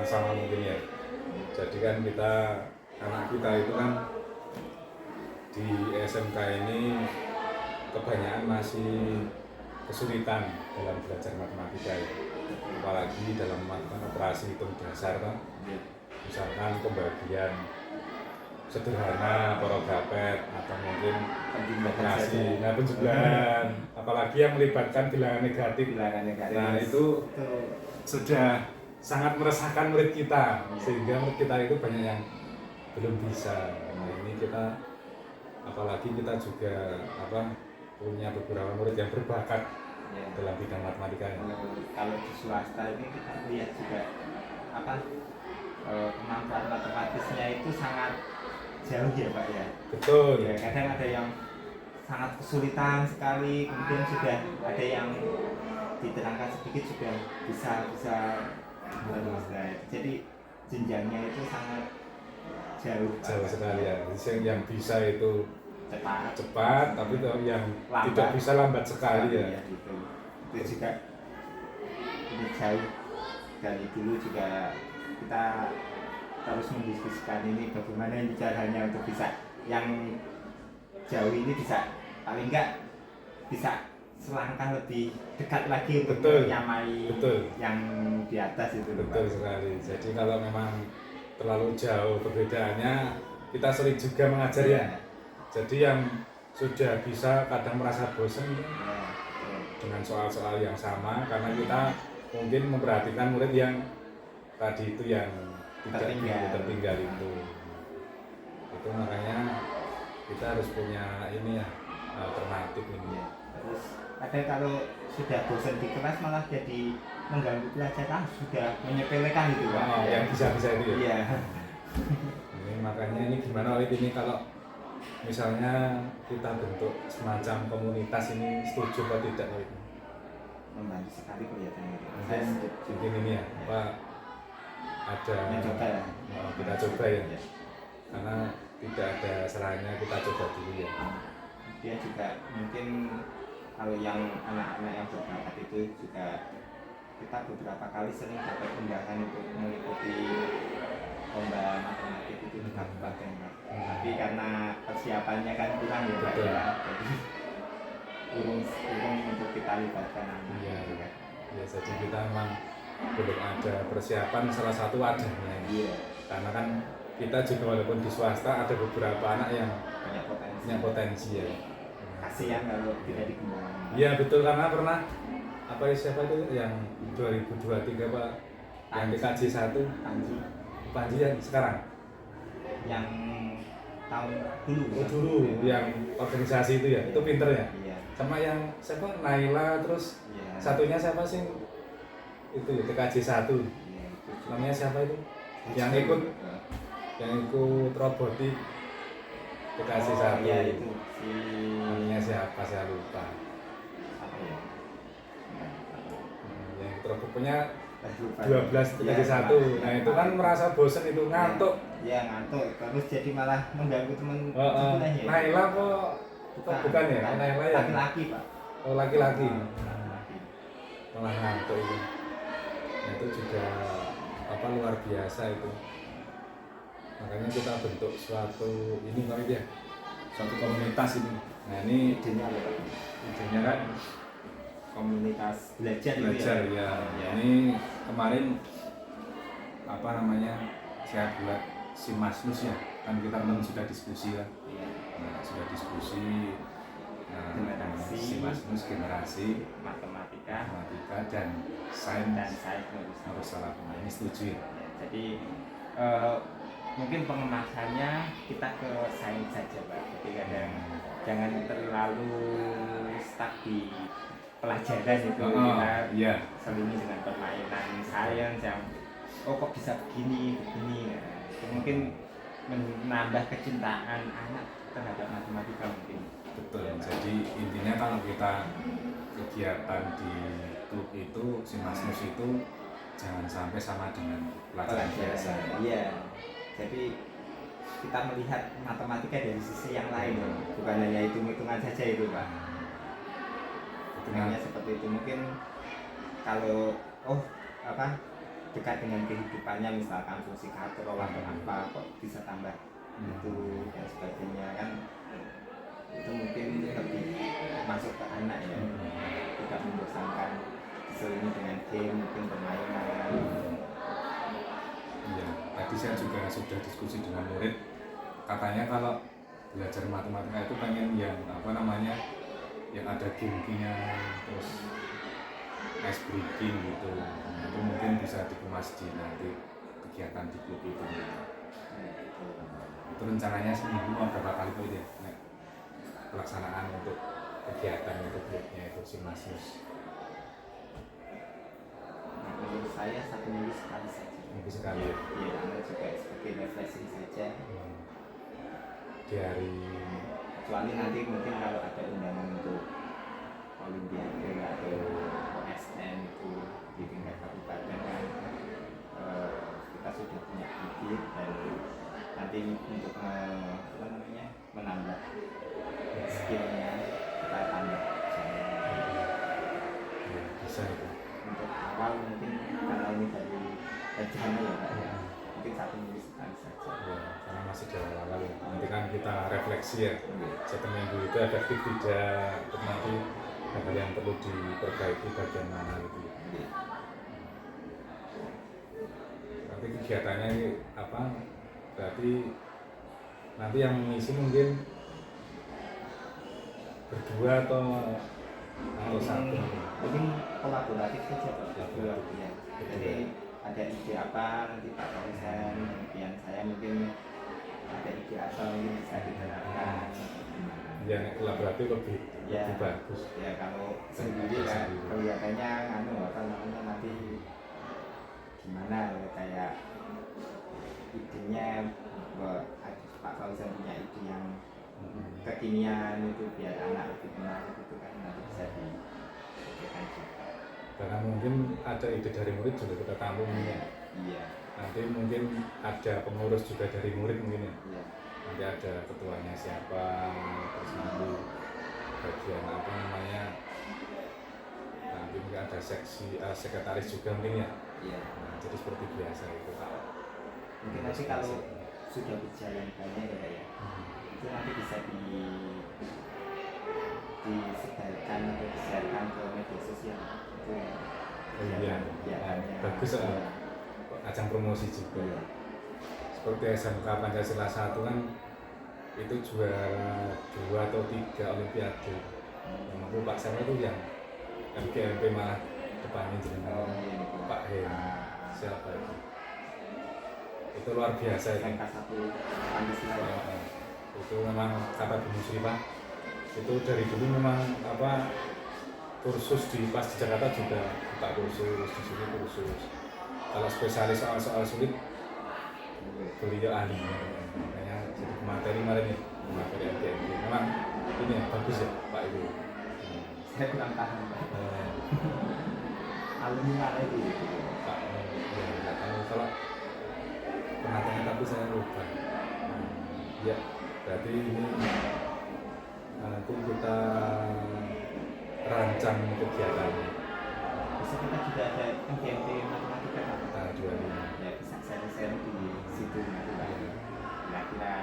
sama mungkin ya. Jadi kan anak kita itu kan di SMK ini kebanyakan masih kesulitan dalam belajar matematika ya. Apalagi dalam melakukan operasi hitung dasar kan. Misalkan pembagian sederhana, porogapet atau mungkin kombinasi, penjumlahan, apalagi yang melibatkan bilangan negatif. Nah itu sudah sangat meresahkan murid kita, sehingga murid kita itu banyak yang belum bisa. Nah ini kita, apalagi kita juga punya beberapa murid yang berbakat dalam bidang matematika. Kalau di swasta ini kita lihat juga kemampuan matematisnya itu sangat jauh ya Pak ya. Betul. Ya, kadang ada yang sangat kesulitan sekali, kemudian sudah ada yang diterangkan sedikit sudah bisa jadi jenjangnya itu sangat jauh sekali ya. Yang bisa itu cepat tapi yang lambat. tidak bisa lambat sekali ya. Itu juga ini jauh dari dulu juga kita terus mendiskusikan ini bagaimana ini caranya untuk bisa yang jauh ini bisa paling enggak bisa selangkah lebih dekat lagi untuk menyamai yang di atas itu. Betul sekali. Jadi kalau memang terlalu jauh perbedaannya, kita sering juga mengajar ya. Jadi yang sudah bisa kadang merasa bosan dengan soal-soal yang sama, karena kita mungkin memperhatikan murid yang tadi itu yang tidak tertinggal itu. Itu makanya kita harus punya ini ya, alternatif ini. Terus kadang kalau sudah bosan di kelas malah jadi mengganggu pelajaran, sudah menyepelekan itu Pak. Yang bisa-bisa itu ya. Iya. Ini makanya ini gimana Walid ini kalau misalnya kita bentuk semacam komunitas ini, setuju atau tidak Walid? Membantu sekali kelihatannya. Mungkin ini ya, ada kita coba ya. Karena tidak ada salahnya kita coba dulu ya. Dia juga mungkin kalau yang anak-anak yang berbakat itu juga kita beberapa kali sering dapat undangan untuk mengikuti lomba matematik itu di kabupaten Pak. Tapi karena persiapannya kan kurang ya Pak ya. Jadi kurang untuk kita libatkan anak. Iya. Ya, jadi kita memang belum ada persiapan, salah satu wadahnya. Iya. Karena kan kita juga walaupun di swasta ada beberapa anak yang punya potensi ya. Kasihan kalau tidak dikembangkan. Iya betul, karena pernah siapa itu yang 2023 Pak, yang TKJ 1 Panji yang sekarang yang tahun dulu yang organisasi itu ya, itu pinter ya. Iya. Sama yang siapa Naila, terus satunya siapa sih itu ya, TKJ 1 namanya siapa itu yang ikut robotik TKJ 1 ya itu namanya siapa saya lupa. Yang robot punya 12 TKJ 1. Nah itu kan merasa bosen itu, ngantuk. Iya ngantuk, terus jadi malah mengganggu teman sebelahnya. Naila bukan ya? Naila ya? Laki-laki Pak. Oh laki-laki. Malah ngantuk itu. Nah, itu juga luar biasa itu. Makanya kita bentuk suatu ini ya, suatu komunitas ini. Nah ini idenya apa Pak? Idenya kan komunitas belajar ya. Ini kemarin saya buat Simasnus ya, kan kita sudah diskusi ya. Nah, sudah diskusi generasi Simasnus generasi matematika dan sains harus salah. Ini setuju ya. Jadi mungkin pengemasannya kita ke sains saja Pak. Jadi kadang jangan terlalu stuck di pelajaran itu. Kita selingi dengan permainan sains yang kok bisa begini. Nah, mungkin menambah kecintaan anak terhadap matematika mungkin. Betul. Jadi intinya kalau kita kegiatan di klub itu Simasnus itu jangan sampai sama dengan pelajaran biasa. Iya. Jadi kita melihat matematika dari sisi yang lain, bukan hanya hitung-hitungan saja itu Pak. Hitungannya seperti itu, mungkin kalau dekat dengan kehidupannya, misalkan fungsi kontrol atau apa kok bisa tambah itu dan sebagainya kan, itu mungkin lebih masuk ke anak ya, tidak membosankan, diselingi dengan game mungkin permainan. Iya, tadi saya juga sudah diskusi dengan murid, katanya kalau belajar matematika itu pengen yang apa namanya, yang ada game-nya, terus ice breaking gitu. Nah, itu mungkin bisa dikemas di nanti kegiatan di klub itu. Itu rencananya seminggu mau berapa kali tuh ya? Nah, pelaksanaan untuk kegiatan untuk klubnya itu Simasius. Menurut saya 1 minggu sekali saja. Minggu sekali ya? Iya, Anda juga sebagai refreshing saja. Di hari, Kecuali nanti mungkin kalau ada undangan untuk Olimpiade atau OSN itu di tingkat kabupaten kan, kita sudah punya bibit dan nanti untuk apa namanya, menambah skillnya kita tambah ya, bisa itu. untuk awal mungkin karena ini baru rencana ya Pak ya, mungkin 1 minggu sekali saja. Ya, karena masih di awal-awal ya. Nanti kan kita refleksi ya, 1 minggu itu efektif tidak, untuk nanti hal yang perlu diperbaiki bagian mana gitu ya. Nanti kegiatannya ini apa, berarti nanti yang mengisi mungkin berdua atau satu. Mungkin kolaboratif saja Pak. Kolaboratif. Ya. Jadi ada ide apa nanti Pak Kausen, kemudian saya mungkin ada ide apa mungkin bisa diterapkan. Ya, kolaboratif lebih bagus. Ya kalau sendiri kan kelihatannya apa namanya nanti gimana ya, kayak idenya Pak Kausen punya ide yang kekinian itu biar anak lebih menarik itu kan nanti bisa dipikirkan juga. Karena mungkin ada ide dari murid juga kita tampung ya. Iya. Nanti mungkin ada pengurus juga dari murid mungkin ya. Iya. Nanti ada ketuanya siapa, terus nanti bagian apa namanya, nanti mungkin ada seksi sekretaris juga mungkin ya. Iya. Nah, jadi seperti biasa itu Pak. Mungkin nanti kalau sudah berjalan banyak ya Pak ya, itu nanti bisa disebarkan atau disiarkan ke media sosial itu ya. Iya, bagus soal ajang promosi juga. Iya. Seperti SMK Pancasila 1 kan itu juara 2 atau 3 Olimpiade. Yang aku Pak Sama itu yang MGMP malah depannya jenengan Pak Hen. Siapa itu? Itu luar biasa itu. SMK 1 Pancasila ya. Itu memang kata Bu Musri Pak. Itu dari dulu memang apa, kursus di pas di Jakarta juga buka kursus, di sini kursus. Kalau spesialis soal-soal sulit beliau ahlinya. Makanya jadi materi kemarin ya, materi MGMP. Memang ini ya, bagus ya Pak itu. Saya kurang paham Pak. Alumni mana itu? Pak, ya nggak tahu kalau pernah tanya tapi saya lupa. Ya, berarti ini nanti kita rancang kegiatannya. Bisa kita juga ada MGMP matematika Pak. Tanggal 25. Ya bisa share-share di situ nanti Pak. Kira-kira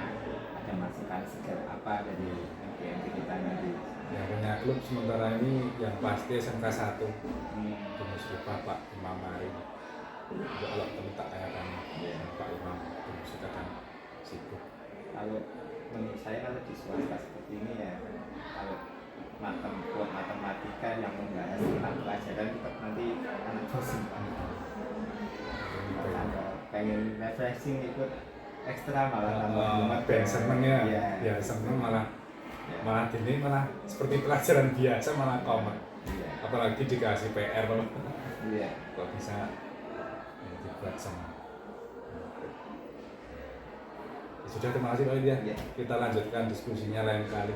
ada masukan segar apa dari MGMP kita nanti. Yang punya klub sementara ini yang pasti SMK 1 Gunung Sripa Pak Imam Mari. Juga kalau perlu tak tanyakan Pak Imam Gunung Sripa kadang sibuk. Kalau menurut saya kalau di swasta seperti ini ya, kalau buat matematika yang membahas tentang pelajaran tetap nanti anak bosan Pak. Pengen refreshing ikut ekstra malah Ben seneng ya, Iya. ya seneng malah ini malah seperti pelajaran biasa malah komat. Iya. Apalagi dikasih PR kalau Iya. kok bisa dibuat sama. Ya sudah, terima kasih Pak Widya. Iya. Kita lanjutkan diskusinya lain kali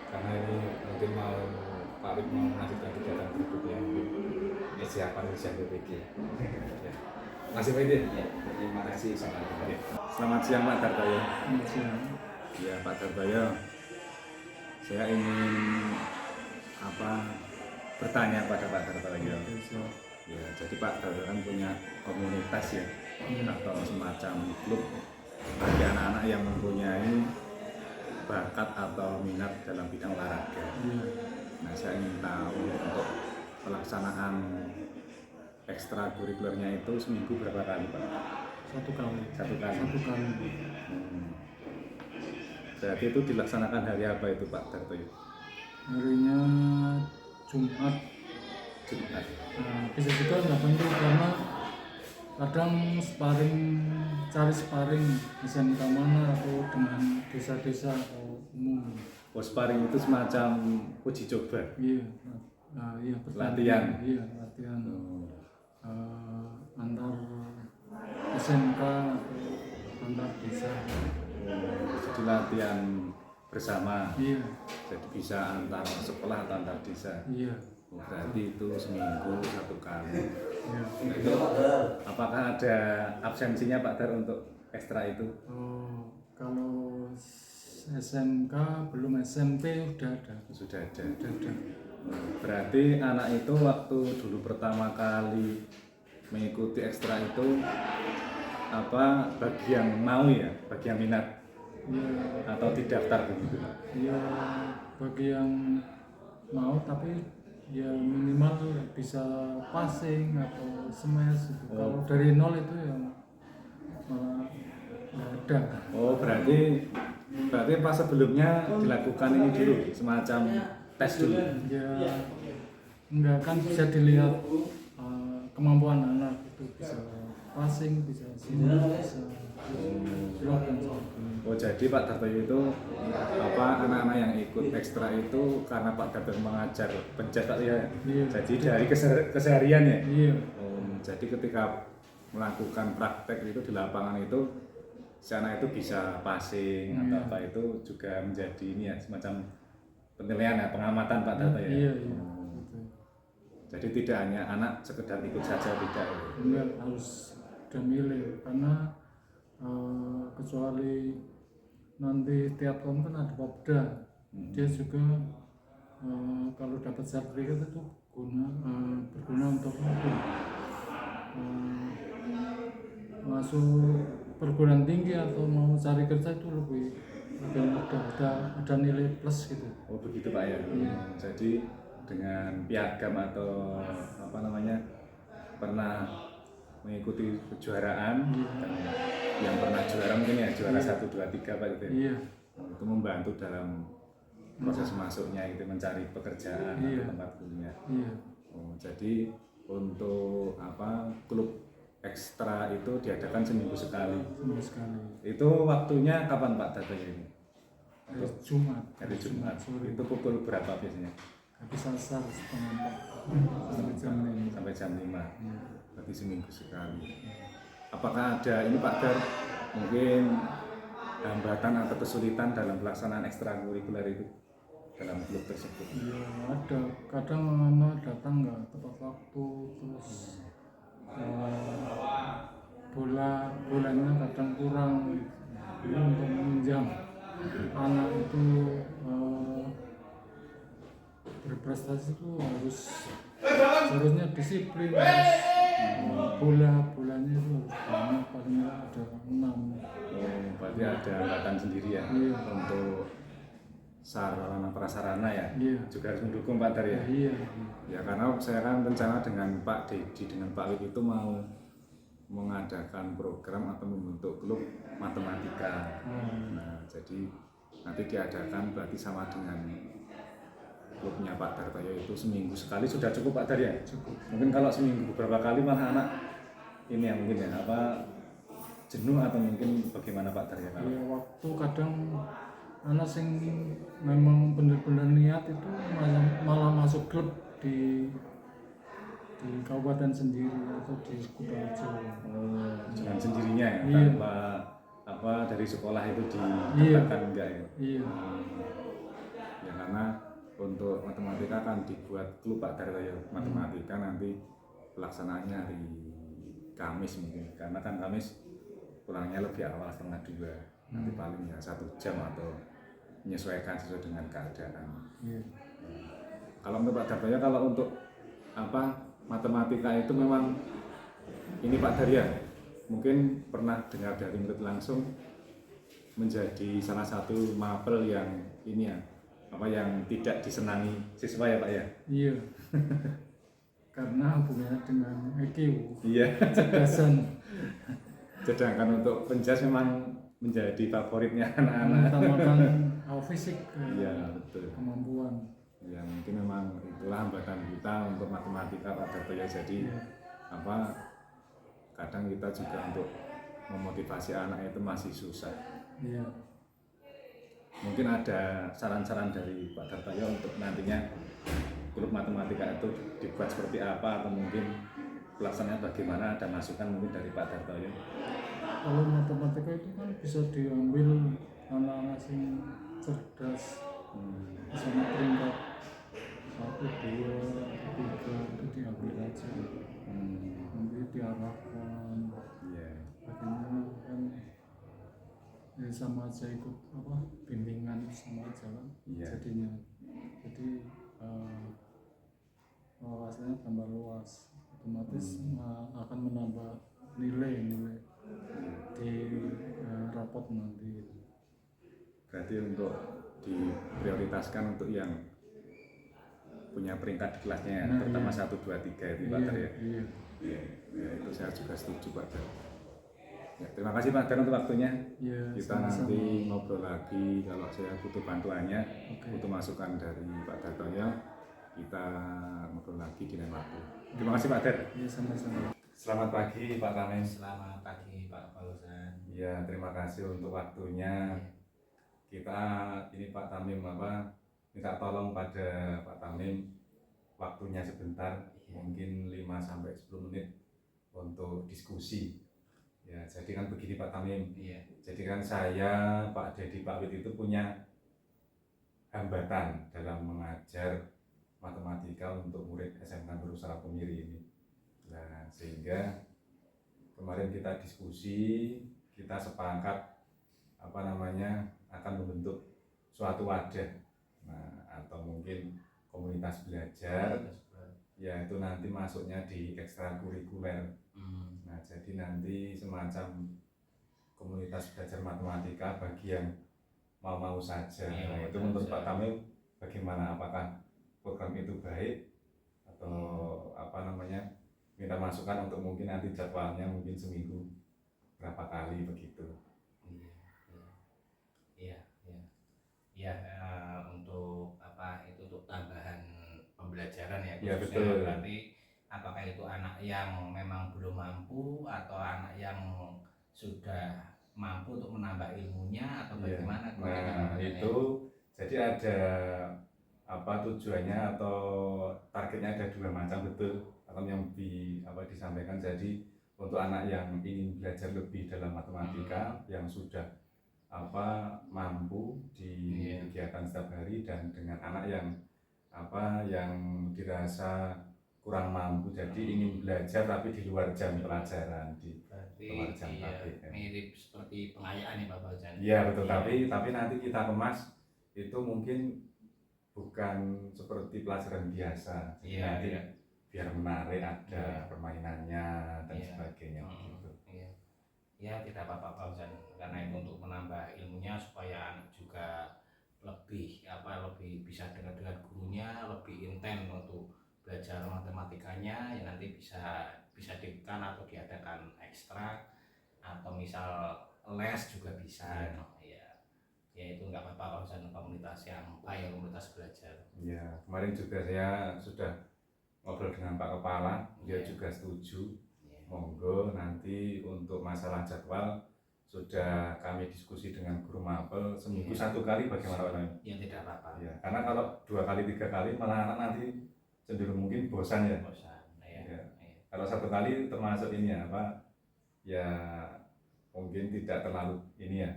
karena ini mungkin Pak Wid mau melanjutkan kegiatan berikutnya mungkin persiapan ujian PPG. Ya. Terima kasih Pak Widya. Iya. Terima kasih. Selamat siang Pak Darbayo. Ya Pak Darbayo, saya ingin bertanya pada Pak Darbayo. Ya, jadi Pak Darto kan punya komunitas ya, atau semacam klub bagi anak-anak yang mempunyai bakat atau minat dalam bidang olahraga. Nah, saya ingin tahu untuk pelaksanaan ekstrakurikulernya itu seminggu berapa kali Pak? Satu kali. Satu kali. Satu kali. Berarti itu dilaksanakan hari apa itu Pak Darto? Harinya Jumat. Jumat. Nah, bisa juga nggak tentu karena kadang cari sparring SMK mana atau dengan desa-desa atau umum. Oh, sparring itu semacam uji coba. Iya. Iya, Latihan. Iya, latihan. Antar SMK atau antar desa. Jadi latihan bersama. Iya. Jadi bisa antar sekolah atau antar desa. Iya. Berarti itu seminggu satu kali. Iya. Nah, itu apakah ada absensinya Pak Dar untuk ekstra itu? Oh, kalau SMK belum, SMP udah ada. Sudah ada. Udah ada. Berarti anak itu waktu dulu pertama kali mengikuti ekstra itu apa bagi yang mau ya, bagi yang minat Iya. atau didaftar begitu? Ya bagi yang mau tapi ya minimal bisa passing atau smash gitu. Kalau dari nol itu ya malah nggak ada. Oh, berarti pas sebelumnya dilakukan ini dulu semacam tes dulu. Ya nggak kan bisa dilihat kemampuan anak itu, bisa passing, bisa smash, bisa block dan sebagainya. Oh, jadi Pak Darto itu apa anak-anak yang ikut ekstra itu karena Pak Darto mengajar pencet ya. Iya. Jadi dari keseharian ya. Iya. Jadi ketika melakukan praktek itu di lapangan itu si anak itu bisa passing atau apa itu juga menjadi ini ya semacam penilaian ya, pengamatan Pak Darto ya. Iya, iya. Gitu. Jadi tidak hanya anak sekedar ikut saja, tidak. Enggak, harus udah milih karena kecuali nanti tiap tahun kan ada Popda, dia juga kalau dapat sertifikat itu berguna untuk masuk perguruan tinggi atau mau cari kerja itu lebih mudah, ada nilai plus gitu. Oh begitu Pak ya. Jadi dengan piagam atau apa namanya pernah mengikuti kejuaraan dan yang pernah juara mungkin ya juara 1, 2, 3 Pak itu ya? Iya. Itu membantu dalam proses masuknya itu mencari pekerjaan atau tempat kuliah. Iya. Oh, jadi untuk apa klub ekstra itu diadakan seminggu sekali. Seminggu sekali. Itu waktunya kapan Pak datanya ini? Hari Jumat. Hari Jumat. Sore. Itu pukul berapa biasanya? Habis asar setengah 4 sampai jam 5. Sampai jam 5. Berarti seminggu sekali. Apakah ada ini Pak Dar mungkin hambatan atau kesulitan dalam pelaksanaan ekstrakurikuler itu dalam klub tersebut? Iya ada, kadang anak datang nggak tepat waktu, terus bolanya kadang kurang. Untuk meminjam anak itu berprestasi itu harusnya disiplin, bolanya itu harus banyak, paling nggak ada 6. Berarti ada hambatan sendiri ya untuk sarana prasarana ya, juga harus mendukung Pak Dar ya. Ya karena saya kan rencana dengan Pak Dedi dengan Pak Wid itu mau mengadakan program atau membentuk klub matematika. Nah jadi nanti diadakan berarti sama dengan klubnya Pak Darto itu seminggu sekali sudah cukup Pak Dar ya? Cukup. Mungkin kalau seminggu beberapa kali malah anak ini ya mungkin ya apa jenuh atau mungkin bagaimana Pak Dar ya? Iya, waktu kadang anak sing memang benar-benar niat itu malah masuk klub di kabupaten sendiri atau di Kutoarjo. Dengan sendirinya ya, tanpa apa dari sekolah itu didaftarkan enggak ya? Iya. Ya karena untuk matematika kan dibuat klub Pak Darto ya matematika nanti pelaksanaannya hari Kamis mungkin karena kan Kamis pulangnya lebih awal 1:30 nanti paling ya 1 jam atau menyesuaikan sesuai dengan keadaan. Kalau untuk Pak Darto ya kalau untuk apa matematika itu memang ini Pak Darya mungkin pernah dengar dari murid langsung menjadi salah satu mapel yang ini ya yang tidak disenangi siswa ya Pak ya. Iya. Karena hubungannya dengan EQ. Iya. Kecerdasan. Sedangkan untuk penjas memang menjadi favoritnya anak-anak. Utamakan fisik. Iya betul. Kemampuan. Ya mungkin memang itulah hambatan kita untuk matematika Pak Dartoyo. Jadi kadang kita juga untuk memotivasi anak itu masih susah. Iya. Mungkin ada saran-saran dari Pak Dartoyo untuk nantinya grup matematika itu dibuat seperti apa atau mungkin pelaksanaannya bagaimana, ada masukan mungkin dari Pak Dartoyo. Kalau matematika itu kan bisa diambil anak-anak yang cerdas, misalnya peringkat 1, 2, 3 itu diambil aja, nanti diarahkan. Akhirnya kan sama aja ikut bimbingan sama aja kan jadinya. Jadi wawasannya tambah luas, otomatis akan menambah nilai di rapot nanti. Berarti untuk diprioritaskan untuk yang punya peringkat di kelasnya, terutama 1, 2, 3 itu Pak Dar ya. Iya, itu saya juga setuju Pak Dar. Ya, terima kasih Pak Dar untuk waktunya. Ya, kita sama-sama. nanti ngobrol lagi kalau saya butuh bantuannya, butuh masukan dari Pak Dartoyo, kita ngobrol lagi di lain waktu. Terima kasih Pak Dar. Iya, sama-sama. Selamat pagi Pak Tamim. Selamat pagi Pak Fauzan. Ya, terima kasih untuk waktunya. Kita ini Pak Tamim minta tolong pada Pak Tamim waktunya sebentar, mungkin 5-10 menit untuk diskusi. Ya, jadi kan begini Pak Tamim. Jadi kan saya, Pak Dedi, Pak Wid itu punya hambatan dalam mengajar matematika untuk murid SMK Berusaha Pemiri ini. Nah, sehingga kemarin kita diskusi, kita sepakat akan membentuk suatu wadah, atau mungkin komunitas belajar, yaitu nanti masuknya di ekstrakurikuler. Nah, jadi nanti semacam komunitas belajar matematika bagi yang mau saja. Nah, itu menurut Pak Tamim bagaimana? Apakah program itu baik atau minta masukan untuk mungkin nanti jadwalnya mungkin seminggu berapa kali begitu? Untuk tambahan pembelajaran ya. Iya, khususnya betul. Berarti apakah itu anak yang memang belum mampu atau anak yang sudah mampu untuk menambah ilmunya atau bagaimana? Nah, itu jadi ada tujuannya atau targetnya ada 2 macam, betul atau yang disampaikan. Jadi untuk anak yang ingin belajar lebih dalam matematika yang sudah mampu di kegiatan setiap hari, dan dengan anak yang yang dirasa kurang mampu jadi ingin belajar tapi di luar jam pelajaran, di luar jam KBM. Mirip seperti pengayaan ya Pak Fauzan. Iya betul, tapi nanti kita kemas itu mungkin bukan seperti pelajaran biasa. Nanti biar menarik, ada permainannya dan sebagainya gitu. Ya tidak apa-apa Pak Fauzan, karena itu untuk menambah ilmunya supaya anak juga lebih bisa dengan gurunya, lebih intens untuk belajar matematikanya. Ya nanti bisa dibuka atau diadakan ekstra atau misal les juga bisa. Ya itu nggak apa-apa Pak Fauzan, komunitas yang baik, komunitas belajar. Ya, kemarin juga saya sudah ngobrol dengan Pak Kepala, dia juga setuju. Monggo nanti untuk masalah jadwal sudah kami diskusi dengan guru mapel, seminggu 1 kali bagaimana Pak Tamim? Ya tidak apa-apa. Ya, karena kalau 2 kali 3 kali malah anak nanti cenderung mungkin bosan ya. Kalau 1 kali termasuk ini ya mungkin tidak terlalu ini ya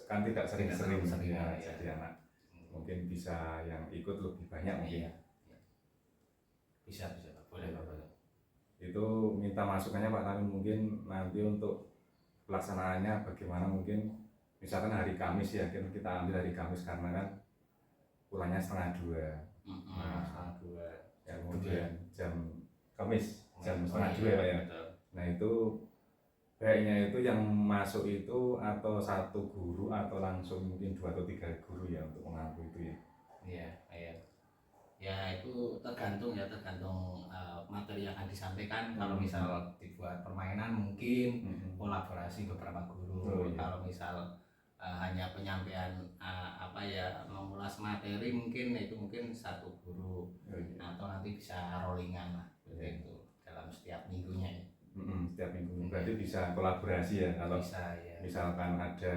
kan tidak sering-sering ya. Jadi anak mungkin bisa yang ikut lebih banyak mungkin. Bisa Pak, boleh Pak. Itu minta masukannya Pak Tamim, mungkin nanti untuk pelaksanaannya bagaimana, mungkin misalkan hari Kamis ya, kita ambil hari Kamis karena kan pulangnya 1:30. Setengah 2. Ya, kemudian jam Kamis jam setengah 2 Pak ya. Betul. Nah itu baiknya itu yang masuk itu atau satu guru atau langsung mungkin 2 atau 3 guru ya untuk mengampu itu ya. Iya, iya. Ya itu tergantung materi yang akan disampaikan. Kalau misal dibuat permainan mungkin kolaborasi beberapa guru. Oh, iya. Kalau misal hanya penyampaian mengulas materi mungkin satu guru. Oh, iya. Atau nanti bisa rollingan lah Iya. itu dalam setiap minggunya ya. Setiap minggu berarti bisa kolaborasi ya kalau Bisa ya. misalkan ada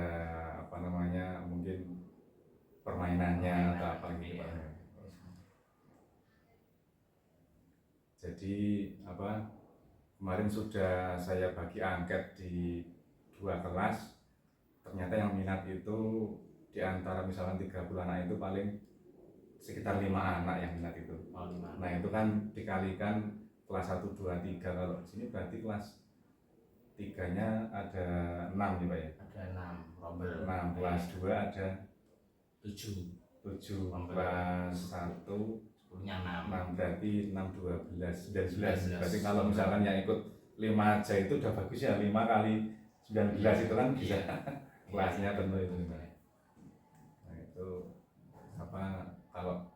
mungkin permainannya atau apa gitu Iya. Pak. Jadi kemarin sudah saya bagi angket di 2 kelas, ternyata yang minat itu di antara misalkan 30 anak itu paling sekitar 5 anak yang minat itu. Oh, 5. Nah itu kan dikalikan kelas 1, 2, 3, kalau di sini berarti kelas 3-nya ada 6 ya Pak ya? Ada 6 rombel. 6, kelas 2 ada 7. 7, Rombel. kelas 1 Punya 6 berarti 6, 12, 19. 19. Berarti kalau misalkan yang ikut 5 aja itu udah bagus ya, 5 kali 19 itu kan bisa kelasnya penuh itu. Nah itu kalau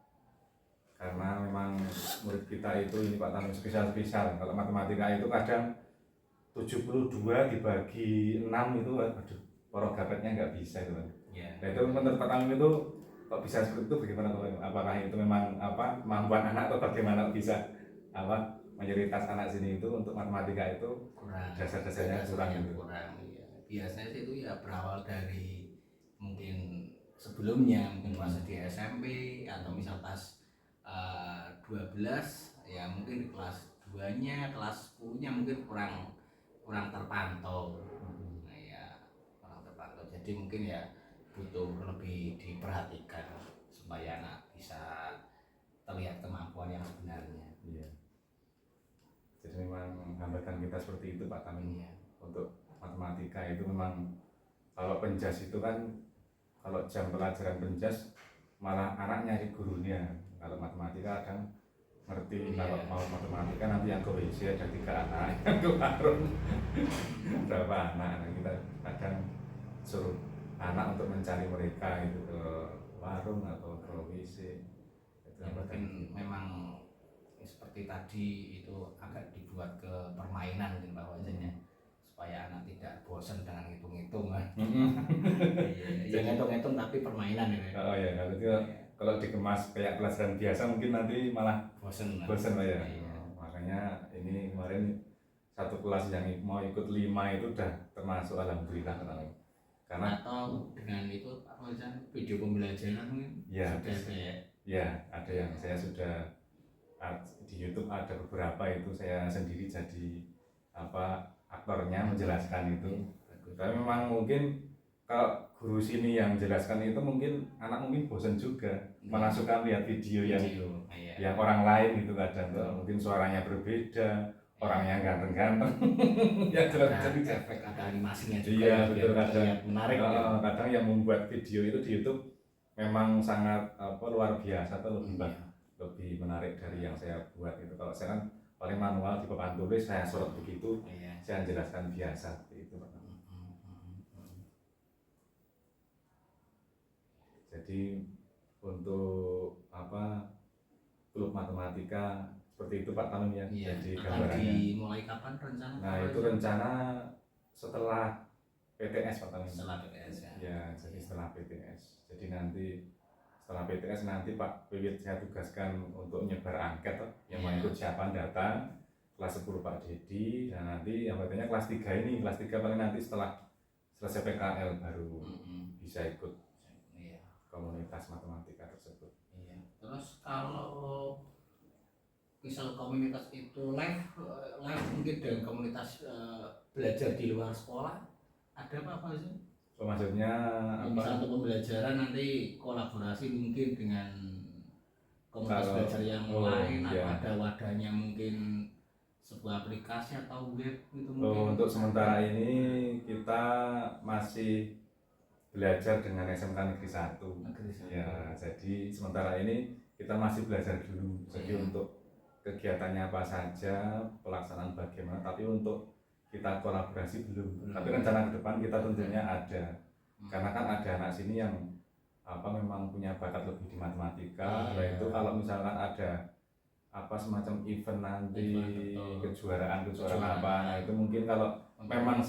karena memang murid kita itu ini Pak Tanu spesial. Kalau matematika itu kadang 72 dibagi 6 itu aduh porogapetnya nggak bisa itu kan. Ya. Nah itu menurut Pak Tanu itu kok bisa seperti itu bagaimana teman-teman? Apakah itu memang kemampuan anak atau bagaimana bisa mayoritas anak sini itu untuk matematika itu Kurang. dasar-dasarnya kurang gitu. Kurang. Ya. Biasanya sih itu ya berawal dari mungkin sebelumnya mungkin pas di SMP atau misal pas 12 ya mungkin di kelas 2-nya, kelas 10-nya mungkin kurang terpantau. Nah ya kurang terpantau. Jadi mungkin ya butuh lebih diperhatikan supaya anak bisa terlihat kemampuan yang sebenarnya. Iya. Jadi memang hambatan kita seperti itu Pak Tamin. Iya. Untuk matematika itu memang kalau penjas itu kan kalau jam pelajaran penjas malah anak nyari gurunya. Kalau matematika kadang ngerti kalau mau matematika nanti yang ke WC ada 3 anak, yang ke warung berapa anak. Nah, kita kadang suruh anak untuk mencari mereka itu ke warung atau ke WC. Itu Ya, mungkin memang seperti tadi itu agak dibuat ke permainan mungkin Pak Wajahnya supaya anak tidak bosan dengan hitung-hitung kan. Ya ngitung-ngitung tapi permainan ya. Oh ya, kalau dikemas kayak pelajaran biasa mungkin nanti malah Bosan Pak ya. Iya. Makanya ini kemarin satu kelas yang mau ikut 5 itu udah termasuk alhamdulillah karena atau dengan itu Pak Fauzan video pembelajaran mungkin ya, sudah ada ya. Ya, ada yang saya sudah di YouTube ada beberapa itu saya sendiri jadi aktornya menjelaskan itu. Tapi memang mungkin kalau guru sini yang menjelaskan itu mungkin anak mungkin bosan juga, malah suka lihat video yang orang lain gitu kadang mungkin suaranya berbeda, orangnya ganteng-ganteng. Ya Ada efek ada animasinya juga. Iya betul kadang menarik. Kadang yang membuat video itu di YouTube memang sangat luar biasa atau lebih menarik dari yang saya buat itu. Kalau saya kan paling manual di papan tulis saya sorot begitu, saya jelaskan biasa seperti itu Pak. Jadi untuk klub matematika seperti itu Pak Tanun ya. Iya. Jadi Akan gambarannya. dimulai kapan rencana? Nah itu rencana setelah PTS Pak Tanun. Setelah PTS ya. Ya jadi setelah PTS. Jadi nanti setelah PTS nanti Pak Wiwit saya tugaskan untuk nyebar angket yang mau ikut siapa datang. Kelas 10 Pak Dedi dan nanti yang katanya kelas 3 ini, kelas 3 paling nanti setelah selesai PKL baru bisa ikut komunitas matematika tersebut. Iya. Terus kalau misal komunitas itu live mungkin dengan komunitas belajar di luar sekolah ada apa sih? So, maksudnya Misal untuk pembelajaran nanti kolaborasi mungkin dengan komunitas belajar yang lain atau ada wadahnya mungkin sebuah aplikasi atau web gitu mungkin. Untuk sementara ini kita masih belajar dengan SMK Negeri 1. Negeri 1. Ya, jadi sementara ini kita masih belajar dulu. Jadi untuk kegiatannya apa saja, pelaksanaan bagaimana, tapi untuk kita kolaborasi belum. Tapi rencana ke depan kita tentunya ada. Karena kan ada anak sini yang memang punya bakat lebih di matematika. Nah itu kalau misalkan ada semacam event nanti, kejuaraan apa, nah itu mungkin kalau memang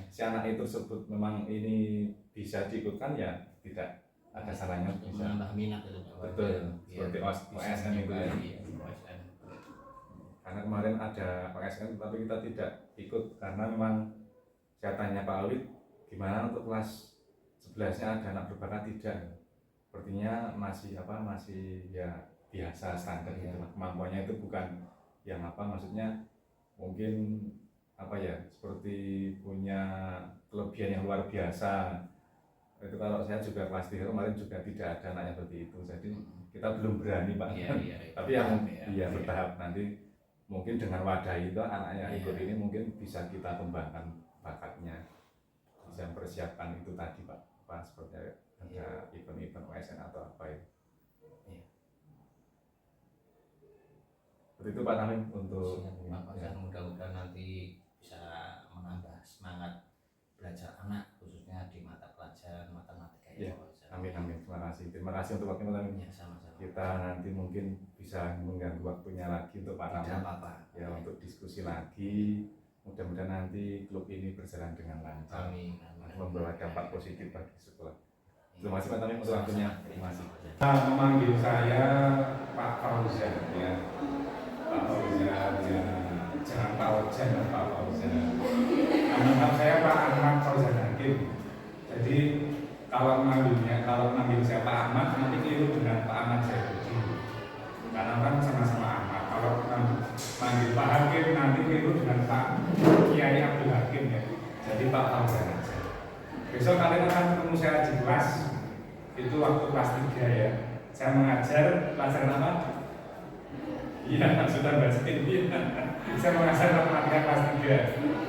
si anak itu tersebut memang ini bisa diikutkan, ya tidak ada salahnya bisa menambah minat itu. Betul, seperti OSN itu ya. Karena kemarin ada OSN tapi kita tidak ikut karena memang saya tanya Pak Awid gimana untuk kelas 11-nya ada anak berbakat, tidak, sepertinya masih ya biasa standar gitu. Kemampuannya itu bukan yang maksudnya mungkin seperti punya kelebihan yang luar biasa. Itu kalau saya juga kelas 3 kemarin juga tidak ada anak yang seperti itu, jadi kita belum berani Pak. Tapi yang bertahap nanti mungkin dengan wadah itu anak yang ikut ini mungkin bisa kita kembangkan bakatnya, bisa mempersiapkan itu tadi Pak, seperti ada event-event OSN atau apa itu. Seperti itu Pak Tamim untuk mudah-mudahan nanti bisa menambah semangat belajar anak khususnya di mata pelajaran matematika ya. Amin. Terima kasih untuk waktunya Pak Tamim. Sama-sama. Kita nanti mungkin bisa mengganggu waktunya lagi untuk Pak Tamim. Ya, untuk diskusi lagi. Mudah-mudahan nanti klub ini berjalan dengan lancar. Amin. Membawa dampak positif bagi sekolah. Terima kasih Pak Tamim untuk waktunya. Terima kasih. Memanggil saya Pak Fauzan ya. Pak Fauzan ya. Jangan Pak Ojan, Pak Fauzan. Nama saya Pak Ahmad Fauzan Hakim. Jadi kalau manggil saya Pak Ahmad nanti keliru dengan Pak Ahmad Zainuddin. Karena kan sama-sama Ahmad. Kalau manggil Pak Hakim nanti keliru dengan Pak Kiai Abdul Hakim ya. Jadi Pak Fauzan aja. Besok kalian akan ketemu saya di kelas. Itu waktu kelas 3 ya. Saya mengajar pelajaran apa? Iya, sudah baca ini. Saya mengajar matematika kelas 3.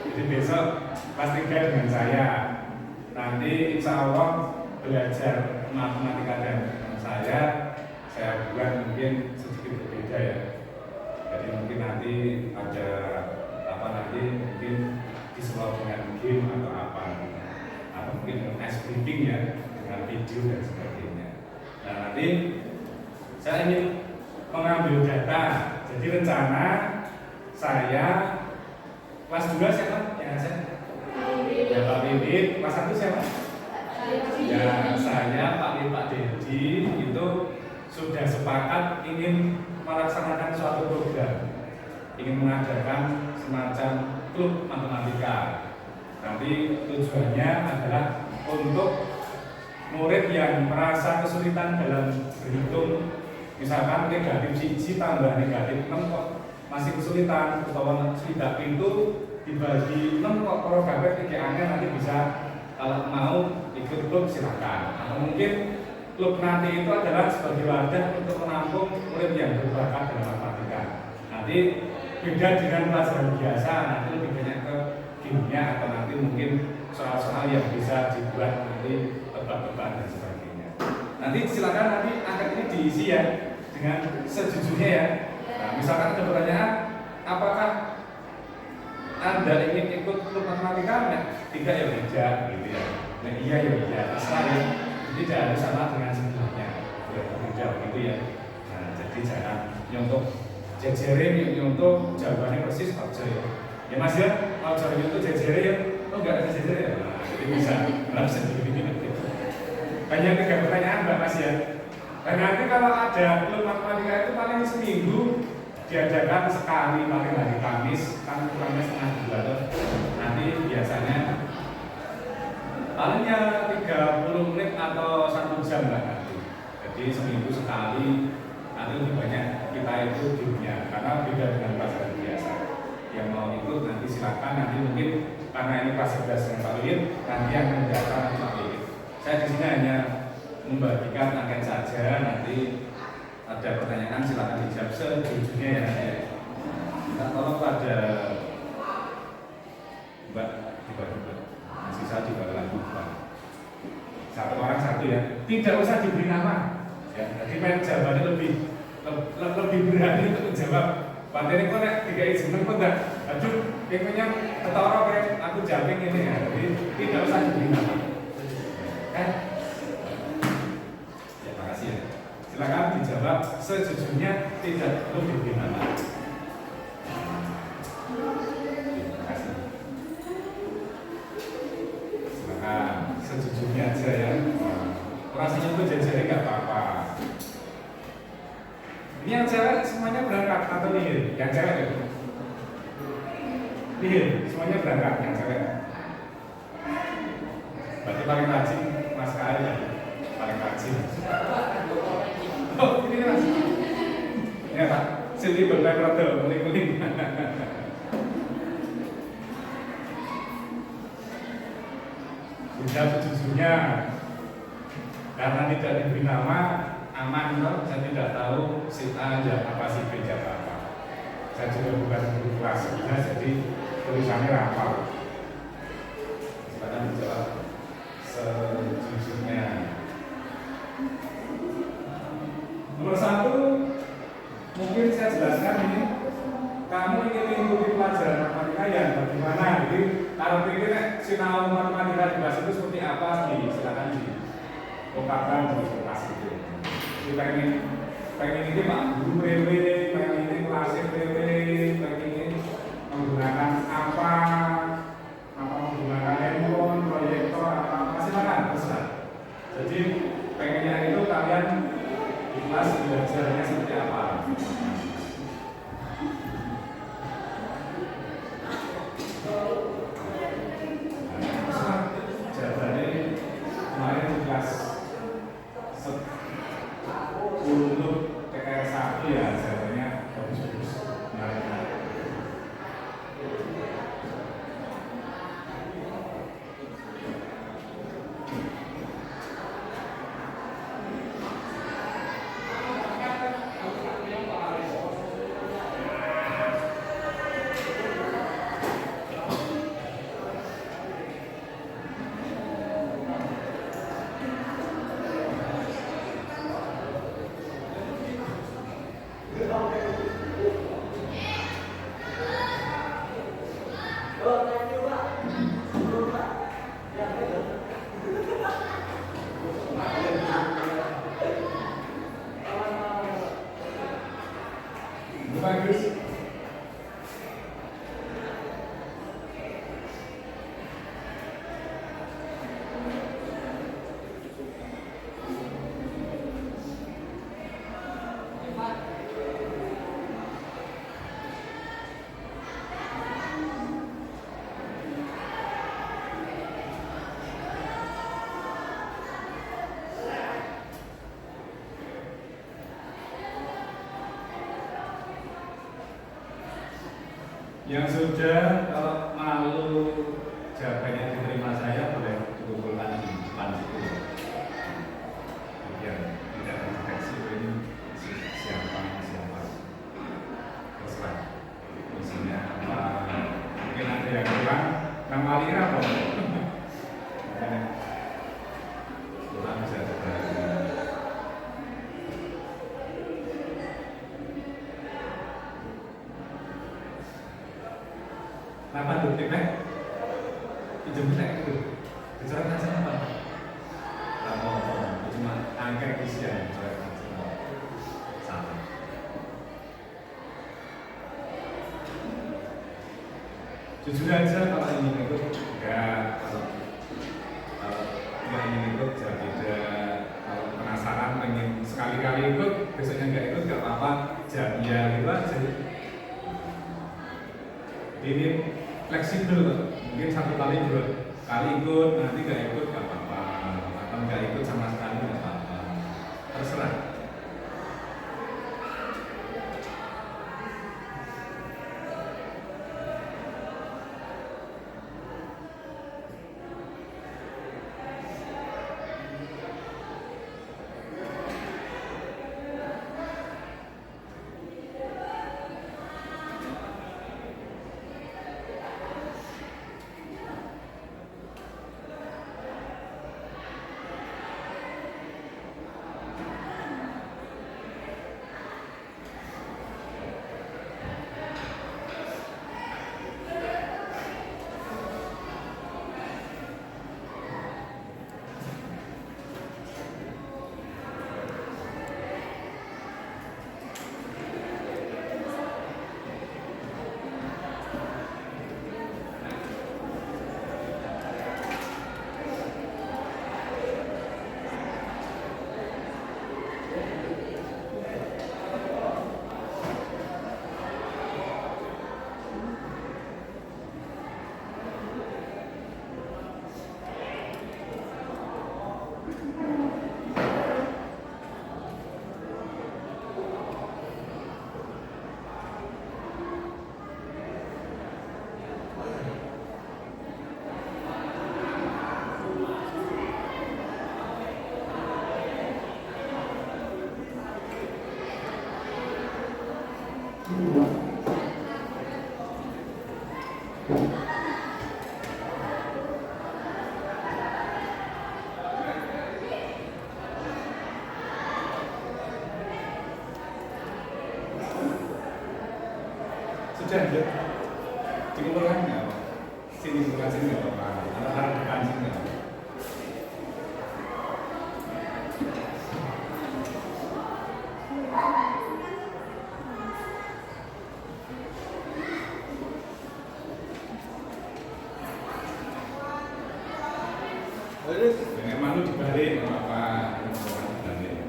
Jadi besok kelas 3 dengan saya. Nanti insya Allah belajar matematika dan saya buat mungkin sedikit berbeda ya. Jadi mungkin nanti ada mungkin diseluruh dengan game atau apa, atau mungkin ice breaking ya dengan video dan sebagainya. Nah nanti saya ingin mengambil data. Jadi rencana saya kelas 2 siapa? Ya saya. Ya Pak Bibit. Kelas 1 siapa? Ya saya, Pak Dedi itu sudah sepakat ingin melaksanakan suatu program, ingin mengadakan semacam klub matematika. Nanti tujuannya adalah untuk murid yang merasa kesulitan dalam berhitung, misalkan negatif 1 tambah negatif 6 kok masih kesulitan, atau tidak pintu dibagi 6 kok programnya aneh, nanti bisa kalau mau ikut klub silakan. Atau mungkin klub nanti itu adalah sebagai wadah untuk menampung murid yang berbakat dalam matematika. Nanti beda dengan pelajaran biasa, nanti lebih banyak ke kimia atau nanti mungkin soal-soal yang bisa dibuat nanti tebak-tebakan dan sebagainya. Nanti silakan nanti angkat ini diisi ya dengan sejujurnya ya. Nah, misalkan ada pertanyaan, apakah Anda ingin ikut klub matematika? Nah, tidak ya tidak gitu ya. Nah, iya ya iya, terserah ya. Jadi tidak sama dengan sebelumnya, berbeda gitu ya. Nah, jadi jangan nyontok jejerin, nyontok jawabannya persis aja ya. Ya Mas ya, kalau jawabannya itu jejerin ya, enggak ada jejerin ya. Nah, jadi bisa sendiri gitu. Banyak 3 pertanyaan Mbak Mas ya. Dan nanti kalau ada klub matematika itu paling seminggu diadakan sekali, paling hari Kamis, kan kurangnya setengah bulan. Nanti biasanya palingnya 30 menit atau 1 jam lah nanti. Jadi seminggu sekali, nanti lebih banyak kita itu dunia, karena beda dengan pelajaran biasa. Yang mau ikut nanti silakan, nanti mungkin karena ini kelas 11 dengan Pak Lilin, nanti yang mendatang Pak Lilin. Saya di sini hanya membagikan agen saja, nanti ada pertanyaan silakan dijawab sejujurnya ya. Kita tolong pada Mbak tiba-tiba sisa juga lagi satu orang satu ya, tidak usah diberi nama ya. Jadi main jawabannya lebih berani untuk menjawab Batin kok nek dikai jeneng kok ndak. Aduh, pengennya ketara kayak aku jamin ini ya. Jadi tidak usah diberi nama. Kan? Ya, makasih ya. Silakan dijawab sejujurnya tidak perlu diberi nama. Terima kasih. Silakan sejujurnya aja ya. Rasanya itu jajan nggak apa-apa. Ini yang cewek semuanya berangkat atau nihil? Yang cewek itu? Nihil, semuanya berangkat yang cewek. Berarti paling rajin Mas Kai ya? Paling rajin. Oh, ini Mas. Ya Pak, Silvi berpeng-peng, kuning-kuning. Sudah sejujurnya, karena tidak diberi nama, aman loh, saya tidak tahu si A jawab apa, si B jawab apa. Saya juga bukan guru kelas 11, jadi tulisannya rapal. Silakan dijawab sejujurnya. Nomor 1, mungkin saya jelaskan ini. Kamu ingin mengikuti pelajaran matematika yang bagaimana? Jadi kalau pikir sinau matematika di kelas itu seperti apa sih? Silakan di lokakan di kelas itu. Jadi pengen ini Pak Guru PW, pengen ini kelas PW, pengen ini menggunakan apa menggunakan handphone, proyektor, apa silakan terserah. Jadi pengennya itu kalian di kelas belajarnya seperti apa? Jawabannya kemarin di kelas 10 untuk TKR 1 ya, jawabannya bagus-bagus. Bagus. Yang sudah, kalau malu jawabannya diterima saya, boleh dikumpulkan di depan situ. Biar tidak terdeteksi ini siapa. Terserah. Misalnya apa? Mungkin ada yang kurang. Nama Alira apa? Kurang bisa coba. Nama detiknya pinjam itu bicara aja apa? Cuma angka isian sama. Jujur aja kalau ingin ikut enggak, kalau ingin ikut ya tidak. Kalau penasaran pengen sekali-kali ikut, besoknya enggak ikut enggak apa-apa, jadi ya gitu aja. Ini fleksibel, mungkin 1 kali 2 kali ikut, nanti nggak ikut nggak apa-apa, atau nggak ikut sama sekali nggak apa-apa, terserah. Sudah ya? Dikumpulkan nggak Pak? Sini kumpulkan sini nggak Pak? Taruh depan sini nggak Pak? Dengan malu dibalik nggak apa-apa. Dibalik.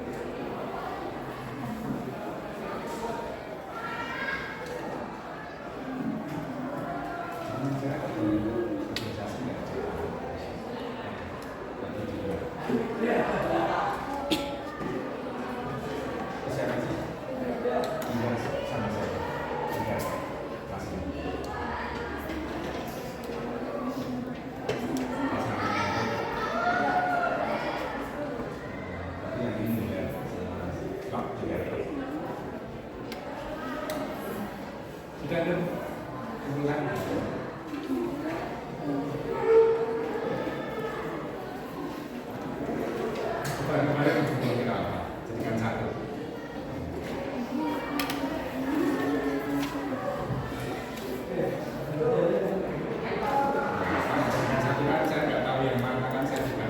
Sudah ada kumpulan. Kemarin kumpul kita apa? Jadikan satu. Satu kan saya nggak tahu yang mana kan saya juga.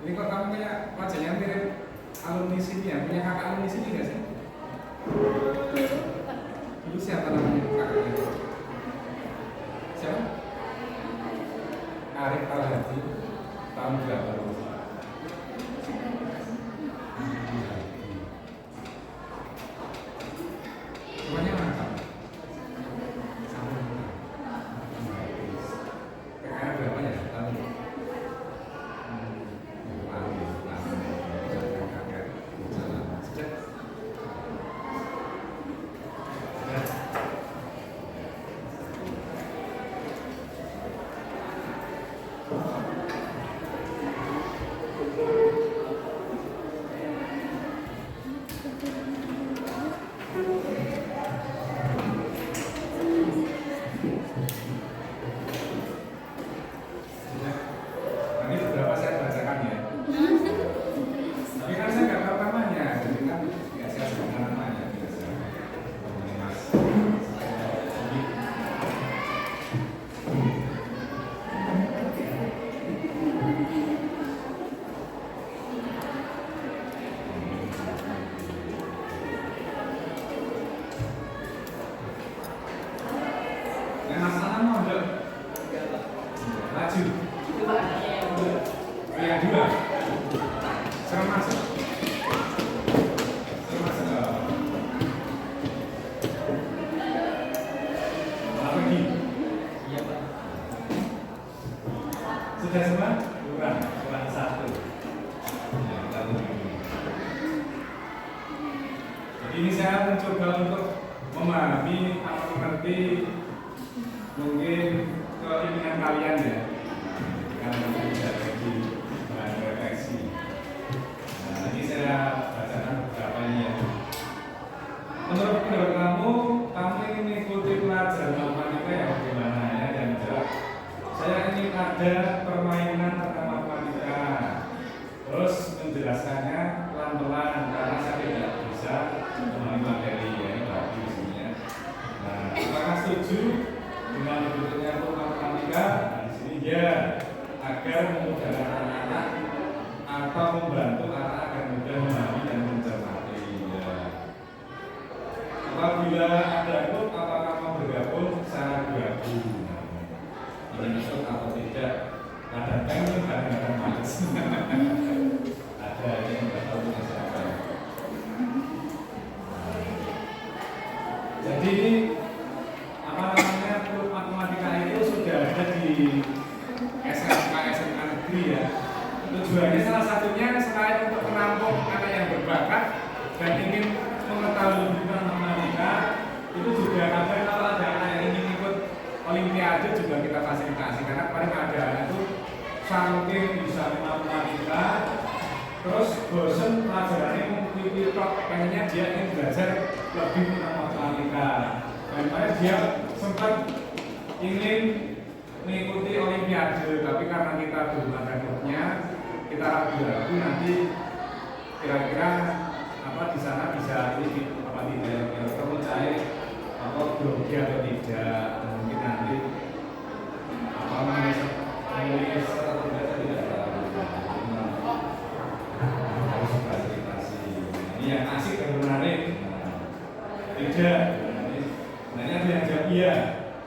Ini kok kamu punya wajahnya mirip alumni sini ya? Punya kakak alumni sini nggak sih? Dulu siapa namanya kakaknya? Siapa? Arif Al-Hadi. Tahun berapa? Semuanya mantap. Sama. PKR berapa ya? Tahun? Nanti beberapa saya bacakan ya. Tapi kan saya nggak tahu namanya, jadi kan nggak saya sebutkan namanya. Ini Mas. Ini. Yang masalah mau dong. Maju. Yang dua. Serem masuk. Serem masuk. Apa lagi? Iya Pak. Sudah semua? Kurang satu. Ya, kita tunggu. Jadi ini saya mencoba untuk memahami atau mengerti mungkin keinginan kalian ya, karena bisa jadi bahan refleksi. Nah, ini saya bacakan beberapa ini ya. Menurut pendapat kamu ingin mengikuti pelajaran matematika yang bagaimana ya? Dan jawab, saya ingin ada permainan tentang matematika. Terus menjelaskannya pelan-pelan karena saya tidak bisa memahami materi ya, ini bagus isinya. Nah, apakah setuju dengan bentuknya matematika? Nah, di sini ya, agar memudahkan anak-anak atau membantu anak agar mudah memahami dan mencermati. Ya. Apabila ada ikut, apakah mau bergabung? Saya bergabung. Ini ikut atau tidak? Kadang-kadang ini kadang-kadang males. Ada yang nggak tahu punya siapa. Jadi apa namanya, klub matematika itu sudah ada di SMK negeri ya. Tujuannya salah satunya selain untuk menampung anak yang berbakat dan ingin mengetahui lebih tentang matematika, itu juga kadang kalau ada anak yang ingin ikut olimpiade juga kita fasilitasi, karena paling ada anak itu saking bisa matematika terus bosen pelajarannya mengikuti tok, pengennya dia ingin belajar lebih tentang matematika. Makanya dia sempat ingin mengikuti olimpiade, tapi karena kita belum ada klubnya, kita ragu-ragu nanti kira-kira apa di sana bisa ini apa tidak, kira-kira mencari apa grogi atau tidak, mungkin nanti apa menulis atau tidak harus fasilitasi. Ini yang asik dan menarik. Tidak. Sebenarnya ada yang jawab iya.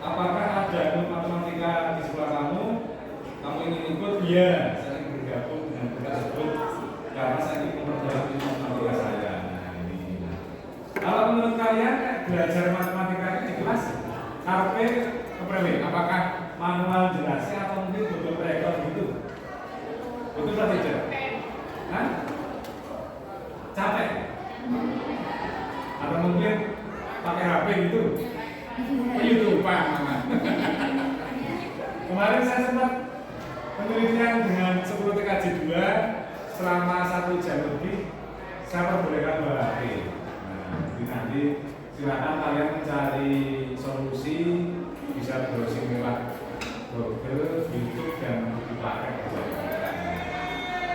Apakah ada ilmu matematika di sekolah kamu? Kamu ingin ikut? Iya. Saya ingin bergabung dengan kita tersebut karena saya ingin memperdalam ilmu matematika saya. Nah ini. Kalau menurut kalian belajar matematika ini di kelas karpe keprewe? Apakah manual jelasnya atau mungkin Google Record gitu? Betul atau tidak? Hah? Capek? Atau mungkin pakai HP gitu? YouTubean mana? Kemarin saya sempat penelitian dengan 10 TKJ 2 selama 1 jam lebih. Saya perbolehkan bawa HP. Nah, nanti silakan kalian mencari solusi, bisa browsing lewat Google, YouTube dan dipakai.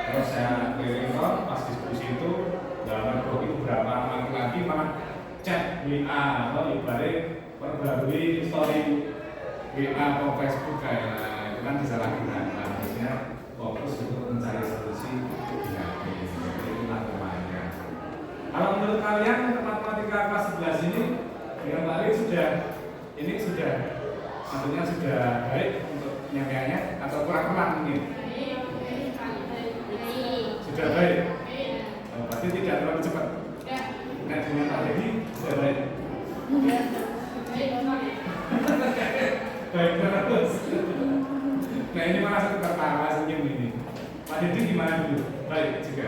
Terus saya keliling pas diskusi itu dalam grup itu berapa laki-laki malah chat WA atau ibarat perbarui story WA atau Facebook kayak itu kan disalahgunakan. Harusnya fokus untuk mencari solusi di HP. Itulah rumahnya. Kalau menurut kalian matematika kelas 11 ini dengan Pak Ali sudah maksudnya sudah baik untuk penyampaiannya atau kurang mungkin? Sudah baik. Pasti tidak terlalu cepat. Nah, dengan Pak Dedi sudah baik. Baik terus. Nah ini malah satu tertawa senyum ini. Pak Dedi gimana dulu? Baik juga.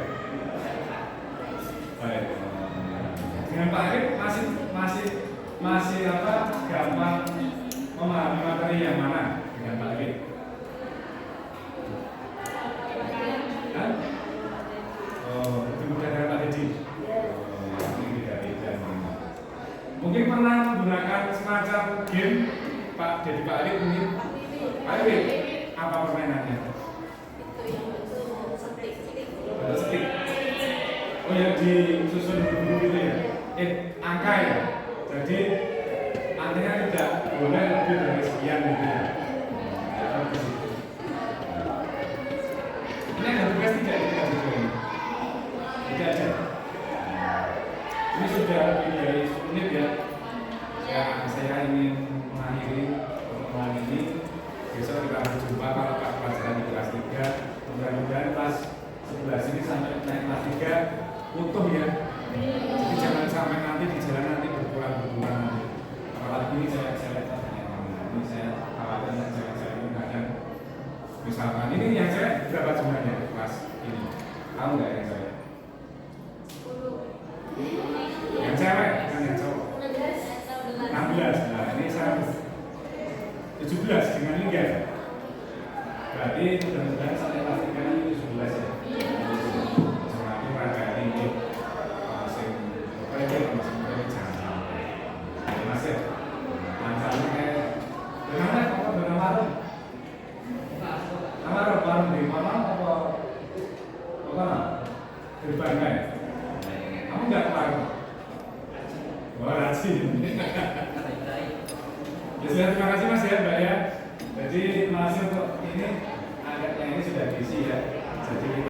Baik. Dengan Pak Arif masih apa? Gampang memahami materi yang mana dengan Pak Arif? Hah? Oh, lebih mudah dari Pak Dedi. Ini tidak beda. Mungkin pernah menggunakan semacam game Pak Dedi Pak Arif mungkin. Pak Arif, apa permainannya? Stick. Oh ya, disusun dulu gitu ya. Angka ya. Jadi angkanya tidak boleh lebih dari sekian gitu ya. Ini ada tugas tidak juga ini? Tidak ada. Ini sudah lebih dari 10 menit ya. Saya ingin mengakhiri pertemuan ini. Besok kita berjumpa kalau pelajaran di kelas 3. Mudah-mudahan kelas 11 ini sampai naik kelas 3 utuh ya. Jadi jangan sampai nanti di jalan nanti berkurang nanti. Apalagi ini saya ini saya khawatir saya ini kadang misalkan ini yang saya berapa jumlahnya kelas ini? Tahu nggak yang saya? Yang cewek kan yang cowok? 16. Nah ini saya 17 dengan linggar. Berarti mudah-mudahan sampai kelas 3 ini 17 ya. Semakin raga ini masing jangan Mas ya. Lancarnya kayak bagaimana apa dengan warung? Warung di mana apa? Gerbangnya. Kamu nggak warung? Wah rajin. Ya, terima kasih Mas ya Mbak ya. Jadi masih untuk ini agaknya ini sudah diisi ya. Jadi